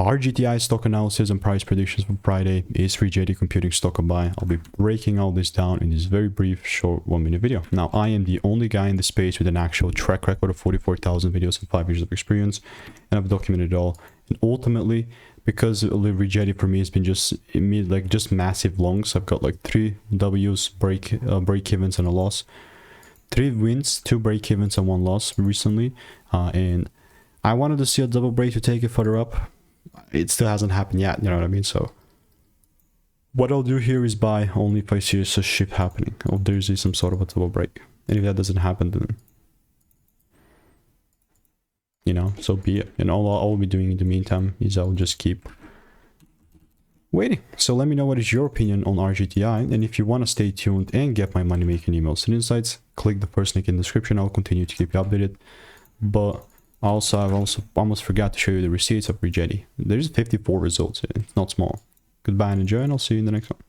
RGTI stock analysis and price predictions for Friday. Is Rigetti computing stock a buy? I'll be breaking all this down in this very brief, short 1-minute video. Now, I am the only guy in the space with an actual track record of 44,000 videos and 5 years of experience, and I've documented it all. And ultimately, because Rigetti for me has been just massive longs, I've got like 3 W's, break evens and a loss, 3 wins, 2 break evens and 1 loss recently, and I wanted to see a double break to take it further up. It still hasn't happened yet, you know what I mean? So what I'll do here is buy only if I see such shit happening, or there's some sort of a double break. And if that doesn't happen, then, you know, so be it. And all I'll be doing in the meantime is I'll just keep waiting. So let me know what is your opinion on RGTI, and if you want to stay tuned and get my money making emails and insights, click the first link in the description. I'll continue to keep you updated. But I've almost forgot to show you the receipts of Rigetti. There's 54 results. It's not small. Goodbye and enjoy, and I'll see you in the next one.